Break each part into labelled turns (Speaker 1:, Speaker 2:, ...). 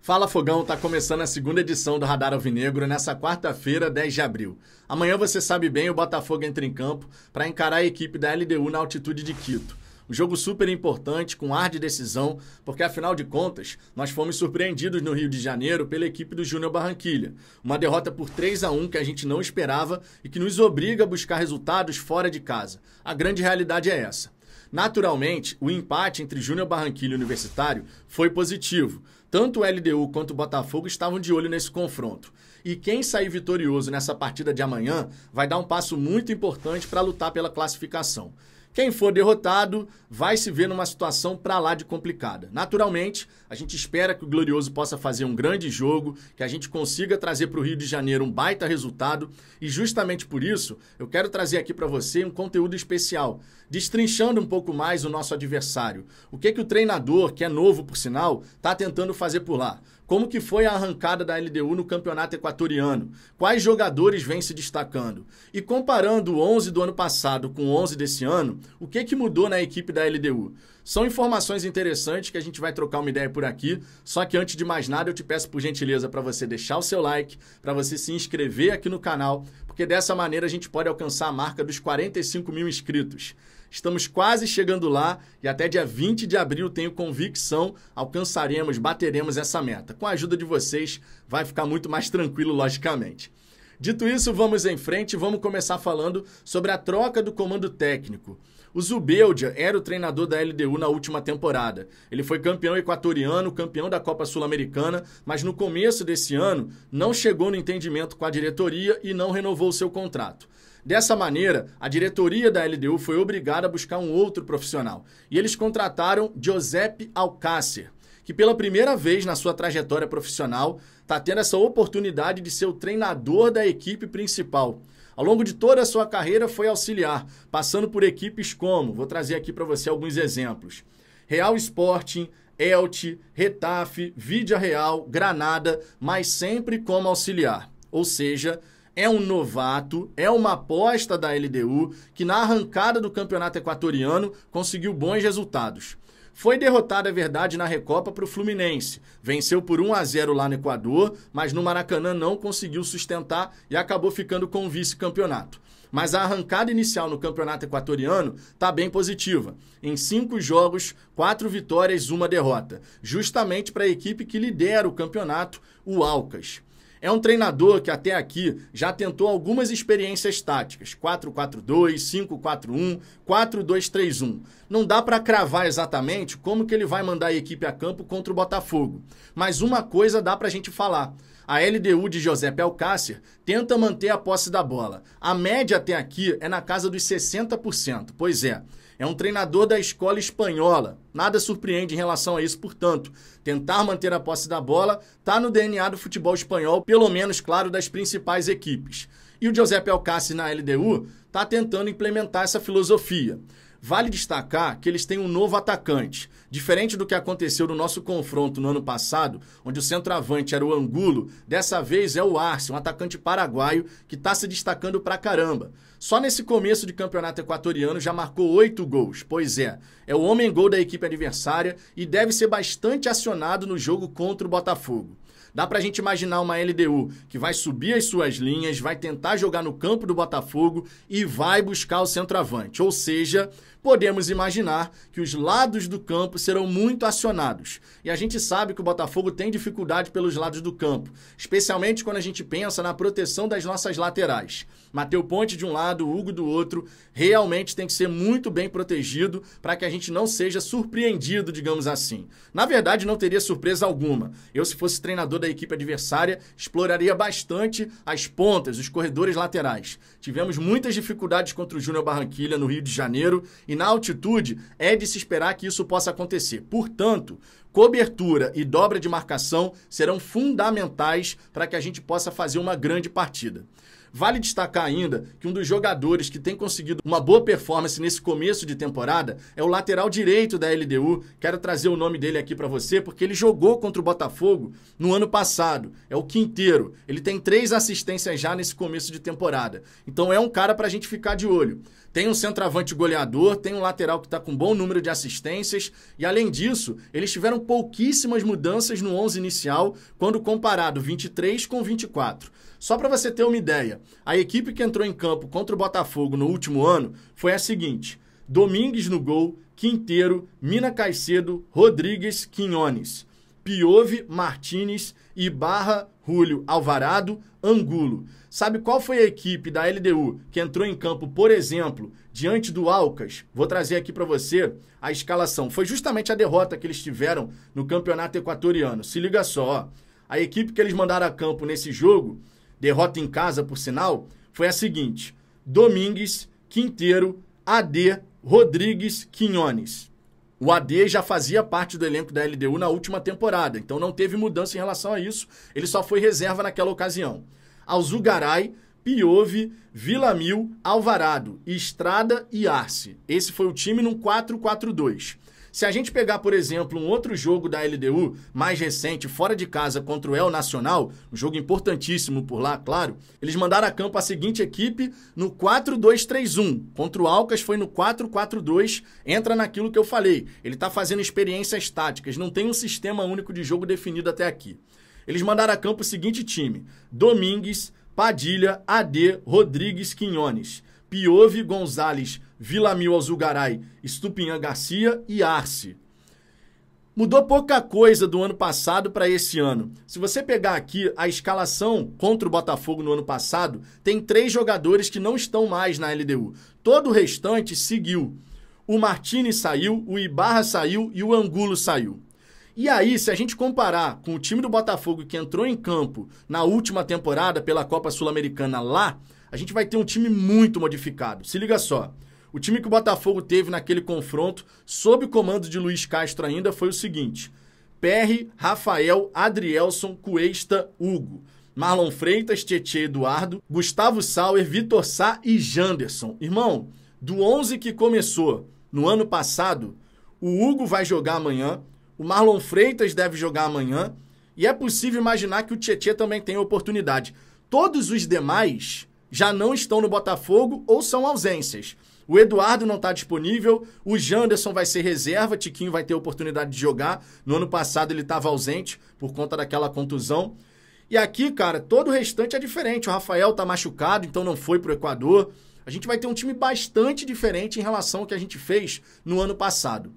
Speaker 1: Fala Fogão, tá começando a segunda edição do Radar Alvinegro nessa quarta-feira, 10 de abril. Amanhã você sabe bem, o Botafogo entra em campo para encarar a equipe da LDU na altitude de Quito. Um jogo super importante, com ar de decisão, porque afinal de contas, nós fomos surpreendidos no Rio de Janeiro pela equipe do Júnior Barranquilla. Uma derrota por 3-1 que a gente não esperava e que nos obriga a buscar resultados fora de casa. A grande realidade é essa. Naturalmente, o empate entre Júnior Barranquilla e Universitário foi positivo. Tanto o LDU quanto o Botafogo estavam de olho nesse confronto. E quem sair vitorioso nessa partida de amanhã vai dar um passo muito importante para lutar pela classificação. Quem for derrotado vai se ver numa situação pra lá de complicada. Naturalmente, a gente espera que o Glorioso possa fazer um grande jogo, que a gente consiga trazer para o Rio de Janeiro um baita resultado e justamente por isso eu quero trazer aqui para você um conteúdo especial, destrinchando um pouco mais o nosso adversário. O que o treinador, que é novo por sinal, está tentando fazer por lá. Como que foi a arrancada da LDU no campeonato equatoriano? Quais jogadores vêm se destacando? E comparando o 11 do ano passado com o 11 desse ano, o que mudou na equipe da LDU? São informações interessantes que a gente vai trocar uma ideia por aqui, só que antes de mais nada eu te peço por gentileza para você deixar o seu like, para você se inscrever aqui no canal, porque dessa maneira a gente pode alcançar a marca dos 45 mil inscritos. Estamos quase chegando lá e até dia 20 de abril tenho convicção, alcançaremos, bateremos essa meta. Com a ajuda de vocês vai ficar muito mais tranquilo, logicamente. Dito isso, vamos em frente e vamos começar falando sobre a troca do comando técnico. O Zubeldia era o treinador da LDU na última temporada. Ele foi campeão equatoriano, campeão da Copa Sul-Americana, mas no começo desse ano não chegou no entendimento com a diretoria e não renovou seu contrato. Dessa maneira, a diretoria da LDU foi obrigada a buscar um outro profissional. E eles contrataram Giuseppe Alcácer, que pela primeira vez na sua trajetória profissional está tendo essa oportunidade de ser o treinador da equipe principal. Ao longo de toda a sua carreira foi auxiliar, passando por equipes como, vou trazer aqui para você alguns exemplos, Real Sporting, Elche, Retafe, Vídea Real, Granada, mas sempre como auxiliar. Ou seja, é um novato, é uma aposta da LDU que na arrancada do campeonato equatoriano conseguiu bons resultados. Foi derrotado, é verdade, na Recopa para o Fluminense. Venceu por 1-0 lá no Equador, mas no Maracanã não conseguiu sustentar e acabou ficando com o vice-campeonato. Mas a arrancada inicial no campeonato equatoriano está bem positiva. Em 5 jogos, 4 vitórias, 1 derrota. Justamente para a equipe que lidera o campeonato, o Alcas. É um treinador que até aqui já tentou algumas experiências táticas, 4-4-2, 5-4-1, 4-2-3-1. Não dá para cravar exatamente como que ele vai mandar a equipe a campo contra o Botafogo. Mas uma coisa dá para a gente falar. A LDU de Giuseppe Alcácer tenta manter a posse da bola. A média até aqui é na casa dos 60%. Pois é. É um treinador da escola espanhola. Nada surpreende em relação a isso, portanto. Tentar manter a posse da bola está no DNA do futebol espanhol, pelo menos, claro, das principais equipes. E o Giuseppe Alcácer na LDU está tentando implementar essa filosofia. Vale destacar que eles têm um novo atacante. Diferente do que aconteceu no nosso confronto no ano passado, onde o centroavante era o Angulo, dessa vez é o Arce, um atacante paraguaio que está se destacando pra caramba. Só nesse começo de campeonato equatoriano já marcou 8 gols. Pois é o homem-gol da equipe adversária e deve ser bastante acionado no jogo contra o Botafogo. Dá pra gente imaginar uma LDU que vai subir as suas linhas, vai tentar jogar no campo do Botafogo e vai buscar o centroavante. Ou seja, podemos imaginar que os lados do campo serão muito acionados. E a gente sabe que o Botafogo tem dificuldade pelos lados do campo, especialmente quando a gente pensa na proteção das nossas laterais. Mateu Ponte de um lado, Hugo do outro, realmente tem que ser muito bem protegido para que a gente não seja surpreendido, digamos assim. Na verdade, não teria surpresa alguma. Eu, se fosse treinador da equipe adversária, exploraria bastante as pontas, os corredores laterais. Tivemos muitas dificuldades contra o Júnior Barranquilla no Rio de Janeiro e na altitude é de se esperar que isso possa acontecer. Portanto, cobertura e dobra de marcação serão fundamentais para que a gente possa fazer uma grande partida. Vale destacar ainda que um dos jogadores que tem conseguido uma boa performance nesse começo de temporada é o lateral direito da LDU. Quero trazer o nome dele aqui para você porque ele jogou contra o Botafogo no ano passado. É o Quinteiro. Ele tem 3 assistências já nesse começo de temporada. Então é um cara para a gente ficar de olho. Tem um centroavante goleador, tem um lateral que está com bom número de assistências e, além disso, eles tiveram pouquíssimas mudanças no 11 inicial quando comparado 23 com 24. Só para você ter uma ideia, a equipe que entrou em campo contra o Botafogo no último ano foi a seguinte: Domingues no gol, Quinteiro, Mina Caicedo, Rodrigues, Quinones, Piove, Martínez, Ibarra, Julio, Alvarado, Angulo. Sabe qual foi a equipe da LDU que entrou em campo, por exemplo, diante do Alcas? Vou trazer aqui para você a escalação. Foi justamente a derrota que eles tiveram no Campeonato Equatoriano. Se liga só, ó. A equipe que eles mandaram a campo nesse jogo, derrota em casa, por sinal, foi a seguinte: Domingues, Quinteiro, AD, Rodrigues, Quinones. O AD já fazia parte do elenco da LDU na última temporada, então não teve mudança em relação a isso, ele só foi reserva naquela ocasião. Alzugaray, Piove, Vilamil, Alvarado, Estrada e Arce. Esse foi o time num 4-4-2. Se a gente pegar, por exemplo, um outro jogo da LDU, mais recente, fora de casa contra o El Nacional, um jogo importantíssimo por lá, claro, eles mandaram a campo a seguinte equipe no 4-2-3-1. Contra o Alcas foi no 4-4-2, entra naquilo que eu falei. Ele está fazendo experiências táticas, não tem um sistema único de jogo definido até aqui. Eles mandaram a campo o seguinte time: Domingues, Padilha, AD, Rodrigues, Quinones, Piove, Gonzalez, Vilamil, Alzugaray, Estupinhan Garcia e Arce. Mudou pouca coisa do ano passado para esse ano. Se você pegar aqui a escalação contra o Botafogo no ano passado, tem 3 jogadores que não estão mais na LDU. Todo o restante seguiu. O Martínez saiu, o Ibarra saiu e o Angulo saiu. E aí, se a gente comparar com o time do Botafogo que entrou em campo na última temporada pela Copa Sul-Americana lá, a gente vai ter um time muito modificado. Se liga só. O time que o Botafogo teve naquele confronto, sob o comando de Luiz Castro ainda, foi o seguinte: Perry, Rafael, Adrielson, Cuesta, Hugo, Marlon Freitas, Tietê, Eduardo, Gustavo Sauer, Vitor Sá e Janderson. Irmão, do 11 que começou no ano passado, o Hugo vai jogar amanhã, o Marlon Freitas deve jogar amanhã e é possível imaginar que o Tietê também tem oportunidade. Todos os demais já não estão no Botafogo ou são ausências. O Eduardo não está disponível, o Janderson vai ser reserva, Tiquinho vai ter oportunidade de jogar. No ano passado ele estava ausente por conta daquela contusão. E aqui, cara, todo o restante é diferente. O Rafael está machucado, então não foi para o Equador. A gente vai ter um time bastante diferente em relação ao que a gente fez no ano passado.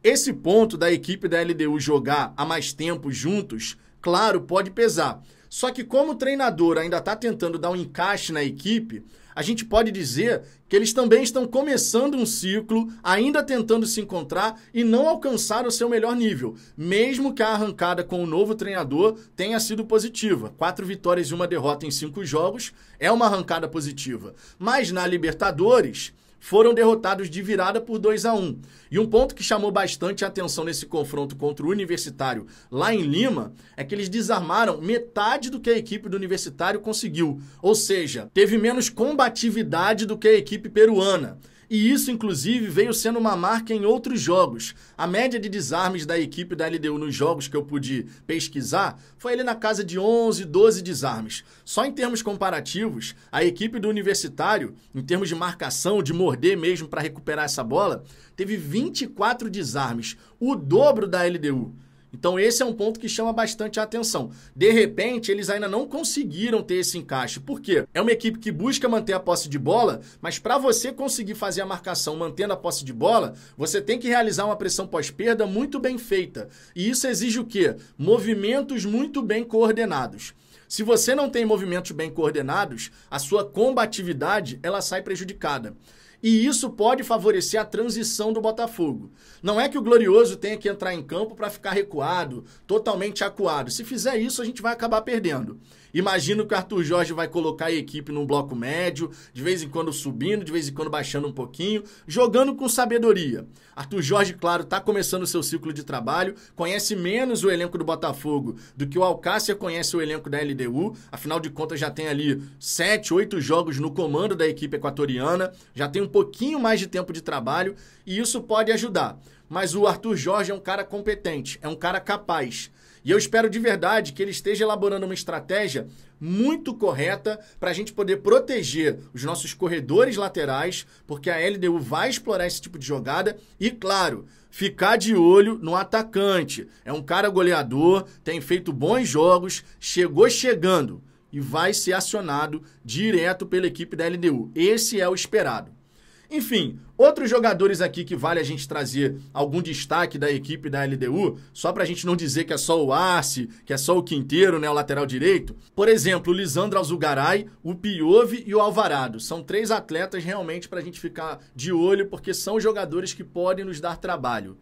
Speaker 1: Esse ponto da equipe da LDU jogar há mais tempo juntos, claro, pode pesar. Só que como o treinador ainda está tentando dar um encaixe na equipe, a gente pode dizer que eles também estão começando um ciclo, ainda tentando se encontrar e não alcançaram o seu melhor nível, mesmo que a arrancada com o novo treinador tenha sido positiva. 4 vitórias e 1 derrota em 5 jogos é uma arrancada positiva. Mas na Libertadores foram derrotados de virada por 2-1. E um ponto que chamou bastante a atenção nesse confronto contra o Universitário lá em Lima é que eles desarmaram metade do que a equipe do Universitário conseguiu. Ou seja, teve menos combatividade do que a equipe peruana. E isso, inclusive, veio sendo uma marca em outros jogos. A média de desarmes da equipe da LDU nos jogos que eu pude pesquisar foi ali na casa de 11, 12 desarmes. Só em termos comparativos, a equipe do Universitário, em termos de marcação, de morder mesmo para recuperar essa bola, teve 24 desarmes, o dobro da LDU. Então esse é um ponto que chama bastante a atenção. De repente, eles ainda não conseguiram ter esse encaixe. Por quê? É uma equipe que busca manter a posse de bola, mas para você conseguir fazer a marcação mantendo a posse de bola, você tem que realizar uma pressão pós-perda muito bem feita. E isso exige o quê? Movimentos muito bem coordenados. Se você não tem movimentos bem coordenados, a sua combatividade ela sai prejudicada. E isso pode favorecer a transição do Botafogo. Não é que o Glorioso tenha que entrar em campo para ficar recuado, totalmente acuado. Se fizer isso, a gente vai acabar perdendo. Imagino que o Arthur Jorge vai colocar a equipe num bloco médio, de vez em quando subindo, de vez em quando baixando um pouquinho, jogando com sabedoria. Arthur Jorge, claro, está começando o seu ciclo de trabalho, conhece menos o elenco do Botafogo do que o Alcácer conhece o elenco da LDU, afinal de contas já tem ali 7, 8 jogos no comando da equipe equatoriana, já tem um pouquinho mais de tempo de trabalho e isso pode ajudar. Mas o Arthur Jorge é um cara competente, é um cara capaz. E eu espero de verdade que ele esteja elaborando uma estratégia muito correta para a gente poder proteger os nossos corredores laterais, porque a LDU vai explorar esse tipo de jogada e, claro, ficar de olho no atacante. É um cara goleador, tem feito bons jogos, chegou chegando e vai ser acionado direto pela equipe da LDU. Esse é o esperado. Enfim, outros jogadores aqui que vale a gente trazer algum destaque da equipe da LDU, só pra gente não dizer que é só o Arce, que é só o Quinteiro, né, o lateral direito. Por exemplo, o Lisandro Alzugaray, o Piove e o Alvarado. São 3 atletas realmente pra gente ficar de olho, porque são jogadores que podem nos dar trabalho.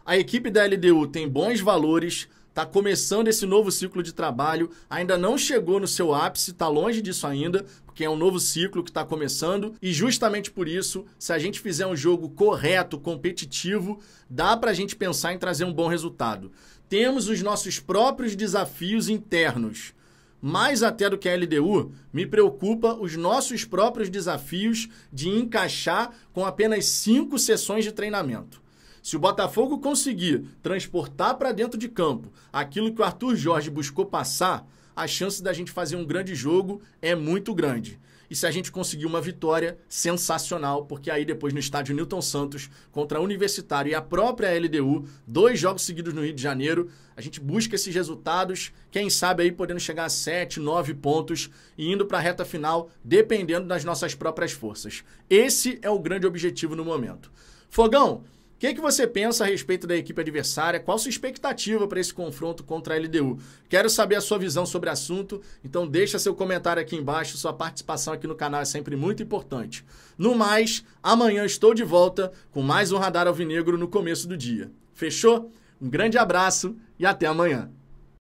Speaker 1: A equipe da LDU tem bons valores, está começando esse novo ciclo de trabalho, ainda não chegou no seu ápice, está longe disso ainda, porque é um novo ciclo que está começando, e justamente por isso, se a gente fizer um jogo correto, competitivo, dá para a gente pensar em trazer um bom resultado. Temos os nossos próprios desafios internos. Mais até do que a LDU, me preocupa os nossos próprios desafios de encaixar com apenas 5 sessões de treinamento. Se o Botafogo conseguir transportar para dentro de campo aquilo que o Arthur Jorge buscou passar, a chance da gente fazer um grande jogo é muito grande. E se a gente conseguir uma vitória, sensacional, porque aí depois no estádio Newton Santos, contra a Universitário e a própria LDU, 2 jogos seguidos no Rio de Janeiro, a gente busca esses resultados, quem sabe aí podendo chegar a 7, 9 pontos e indo para a reta final, dependendo das nossas próprias forças. Esse é o grande objetivo no momento. Fogão, o que você pensa a respeito da equipe adversária? Qual a sua expectativa para esse confronto contra a LDU? Quero saber a sua visão sobre o assunto, então deixa seu comentário aqui embaixo, sua participação aqui no canal é sempre muito importante. No mais, amanhã estou de volta com mais um Radar Alvinegro no começo do dia. Fechou? Um grande abraço e até amanhã.